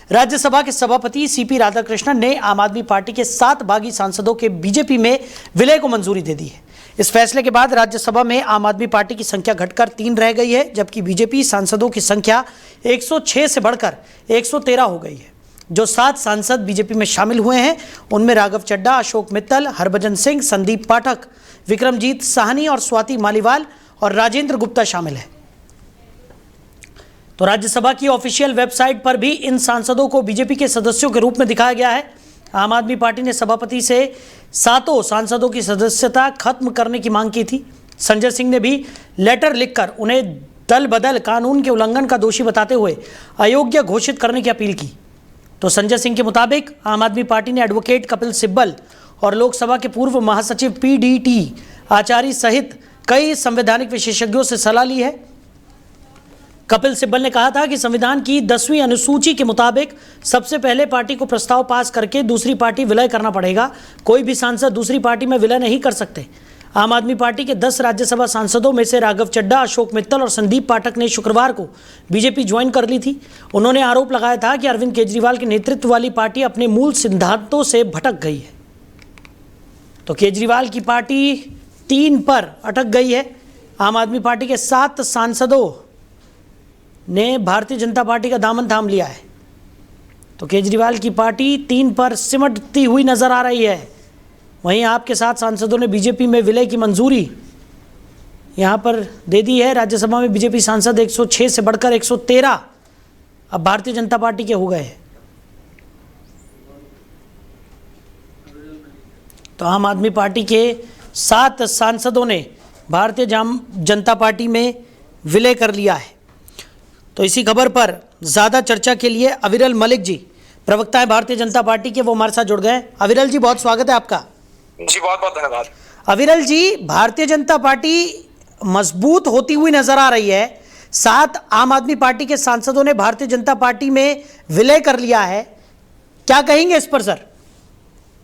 राज्यसभा के सभापति सीपी राधाकृष्णन ने आम आदमी पार्टी के 7 बागी सांसदों के बीजेपी में विलय को मंजूरी दे दी है। इस फैसले के बाद राज्यसभा में आम आदमी पार्टी की संख्या घटकर 3 रह गई है, जबकि बीजेपी सांसदों की संख्या 106 से बढ़कर 113 हो गई है। जो 7 सांसद बीजेपी में शामिल हुए हैं उनमें राघव चड्ढा, अशोक मित्तल, हरभजन सिंह, संदीप पाठक, विक्रमजीत साहनी और स्वाति मालीवाल और राजेंद्र गुप्ता शामिल है। तो राज्यसभा की ऑफिशियल वेबसाइट पर भी इन सांसदों को बीजेपी के सदस्यों के रूप में दिखाया गया है। आम आदमी पार्टी ने सभापति से 7 सांसदों की सदस्यता खत्म करने की मांग की थी। संजय सिंह ने भी लेटर लिखकर उन्हें दल बदल कानून के उल्लंघन का दोषी बताते हुए अयोग्य घोषित करने की अपील की। तो संजय सिंह के मुताबिक आम आदमी पार्टी ने एडवोकेट कपिल सिब्बल और लोकसभा के पूर्व महासचिव PDT आचार्य सहित कई संवैधानिक विशेषज्ञों से सलाह ली है। कपिल सिब्बल ने कहा था कि संविधान की 10वीं अनुसूची के मुताबिक सबसे पहले पार्टी को प्रस्ताव पास करके दूसरी पार्टी विलय करना पड़ेगा। कोई भी सांसद दूसरी पार्टी में विलय नहीं कर सकते। आम आदमी पार्टी के 10 राज्यसभा सांसदों में से राघव चड्ढा, अशोक मित्तल और संदीप पाठक ने शुक्रवार को बीजेपी ज्वाइन कर ली थी। उन्होंने आरोप लगाया था कि अरविंद केजरीवाल के नेतृत्व वाली पार्टी अपने मूल सिद्धांतों से भटक गई है। तो केजरीवाल की पार्टी 3 पर अटक गई है। आम आदमी पार्टी के 7 सांसदों ने भारतीय जनता पार्टी का दामन थाम लिया है। तो केजरीवाल की पार्टी 3 पर सिमटती हुई नजर आ रही है। वहीं आपके 7 सांसदों ने बीजेपी में विलय की मंजूरी यहां पर दे दी है। राज्यसभा में बीजेपी सांसद 106 से बढ़कर 113 अब भारतीय जनता पार्टी के हो गए हैं। तो आम आदमी पार्टी के 7 सांसदों ने भारतीय जनता पार्टी में विलय कर लिया है। तो इसी खबर पर ज़्यादा चर्चा के लिए अविरल मलिक जी, प्रवक्ता है भारतीय जनता पार्टी के, वो हमारे साथ जुड़ गए। अविरल जी, बहुत स्वागत है आपका। जी, बहुत बहुत धन्यवाद। अविरल जी, भारतीय जनता पार्टी मजबूत होती हुई नजर आ रही है। 7 आम आदमी पार्टी के सांसदों ने भारतीय जनता पार्टी में विलय कर लिया है, क्या कहेंगे इस पर सर?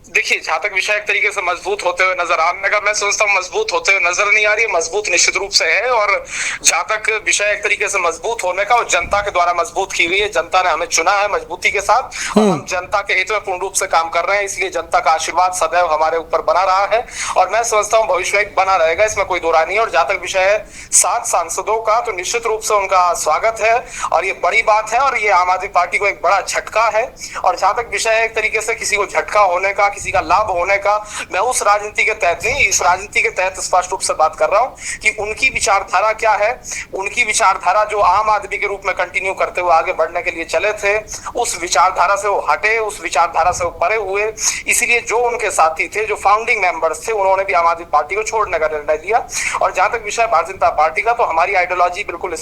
देखिए, जहां तक विषय एक तरीके से मजबूत होते हुए नजर आने का, मैं सोचता हूँ मजबूत होते हुए नजर नहीं आ रही है। मजबूत निश्चित रूप से है, और जहां तक विषय एक तरीके से मजबूत होने का, वो जनता के द्वारा मजबूत की गई है। जनता ने हमें चुना है मजबूती के साथ, और हम जनता के हित में पूर्ण रूप से काम कर रहे हैं। इसलिए जनता का आशीर्वाद सदैव हमारे ऊपर बना रहा है, और मैं समझता हूँ भविष्य में बना रहेगा, इसमें कोई दो राय नहीं है। और जहां तक विषय है 7 सांसदों का, तो निश्चित रूप से उनका स्वागत है, और ये बड़ी बात है, और ये आम आदमी पार्टी को एक बड़ा झटका है। और जहां तक विषय है एक तरीके से किसी को झटका होने का, किसी का लाभ होने का, मैं उस राजनीति के तहत नहीं, इस राजनीति के तहत स्पष्ट रूप से बात कर रहा हूं कि उनकी विचारधारा क्या है। उनकी विचारधारा जो आम आदमी के रूप में कंटिन्यू करते हुए आगे बढ़ने के लिए चले थे, उस विचारधारा से वो हटे, उस विचारधारा से वो परे हुए। इसीलिए जो उनके साथी थे, जो फाउंडिंग मेंबर्स थे, उन्होंने भी आम आदमी पार्टी को छोड़ने का निर्णय लिया। और जहां तक विषय भारतीय जनता पार्टी का, तो हमारी आइडियोलॉजी बिल्कुल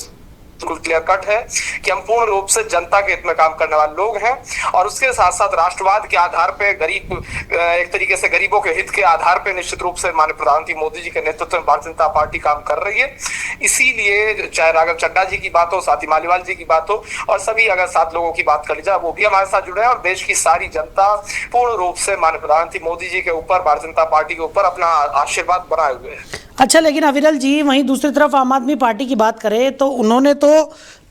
क्लियर कट है कि हम पूर्ण रूप से जनता के हित में काम करने वाले लोग हैं, और उसके साथ साथ राष्ट्रवाद के आधार पे, गरीब एक तरीके से गरीबों के हित के आधार पे निश्चित रूप से माननीय प्रधानमंत्री मोदी जी के नेतृत्व में भारतीय जनता पार्टी काम कर रही है। इसीलिए चाहे राघव चड्ढा जी की बात हो, स्वाति मालीवाल जी की बात हो, और सभी अगर 7 लोगों की बात कर ली जाए, वो भी हमारे साथ जुड़े हैं। और देश की सारी जनता पूर्ण रूप से माननीय प्रधानमंत्री मोदी जी के ऊपर, भारतीय जनता पार्टी के ऊपर अपना आशीर्वाद बनाए हुए है। अच्छा, लेकिन अविरल जी, वहीं दूसरी तरफ आम आदमी पार्टी की बात करें तो उन्होंने तो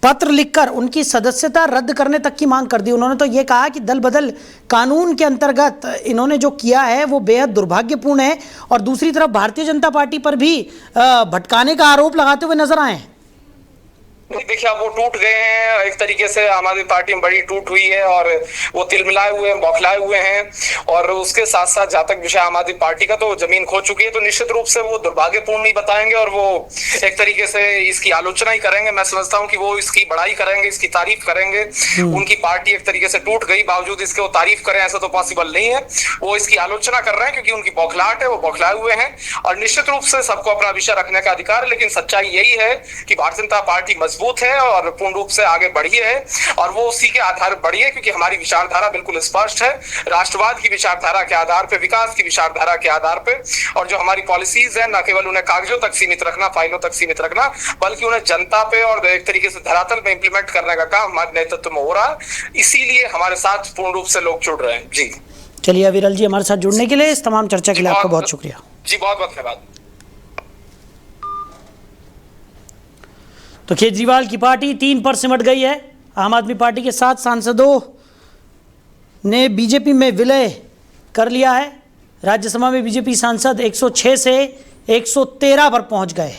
पत्र लिखकर उनकी सदस्यता रद्द करने तक की मांग कर दी। उन्होंने तो ये कहा कि दल बदल कानून के अंतर्गत इन्होंने जो किया है वो बेहद दुर्भाग्यपूर्ण है, और दूसरी तरफ भारतीय जनता पार्टी पर भी भटकाने का आरोप लगाते हुए नजर आए हैं। देखिए, अब वो टूट गए हैं एक तरीके से। आम आदमी पार्टी में बड़ी टूट हुई है, और वो तिलमिलाए हुए हैं, बौखलाए हुए हैं। और उसके साथ साथ जहां तक विषय आम आदमी पार्टी का, तो जमीन खो चुकी है, तो निश्चित रूप से वो दुर्भाग्यपूर्ण ही बताएंगे, और वो एक तरीके से इसकी आलोचना ही करेंगे। मैं समझता हूं कि वो इसकी बड़ाई करेंगे, इसकी तारीफ करेंगे। उनकी पार्टी एक तरीके से टूट गई, बावजूद इसके वो तारीफ करें, ऐसा तो पॉसिबल नहीं है। वो इसकी आलोचना कर रहे हैं क्योंकि उनकी बौखलाहट है, वो बौखलाए हुए हैं। और निश्चित रूप से सबको अपना विषय रखने का अधिकार है, लेकिन सच्चाई यही है कि भारतीय जनता पार्टी मजबूत है और पूर्ण रूप से आगे बढ़ी है, और वो उसी के आधार पर बढ़ी है क्योंकि हमारी विचारधारा बिल्कुल स्पष्ट है। राष्ट्रवाद की विचारधारा के आधार पे, विकास की विचारधारा के आधार पे, और जो हमारी पॉलिसीज है, न केवल उन्हें कागजों तक सीमित रखना, फाइलों तक सीमित रखना, बल्कि उन्हें जनता पे और एक तरीके से धरातल पे इंप्लीमेंट करने का काम हमारे नेतृत्व में हो रहा है। इसीलिए हमारे साथ पूर्ण रूप से लोग जुड़ रहे हैं। जी चलिए अविरल जी, हमारे साथ जुड़ने के लिए, इस तमाम चर्चा के लिए आपका बहुत शुक्रिया। जी, बहुत बहुत धन्यवाद। तो केजरीवाल की पार्टी 3 पर सिमट गई है। आम आदमी पार्टी के 7 सांसदों ने बीजेपी में विलय कर लिया है। राज्यसभा में बीजेपी सांसद 106 से 113 पर पहुंच गए।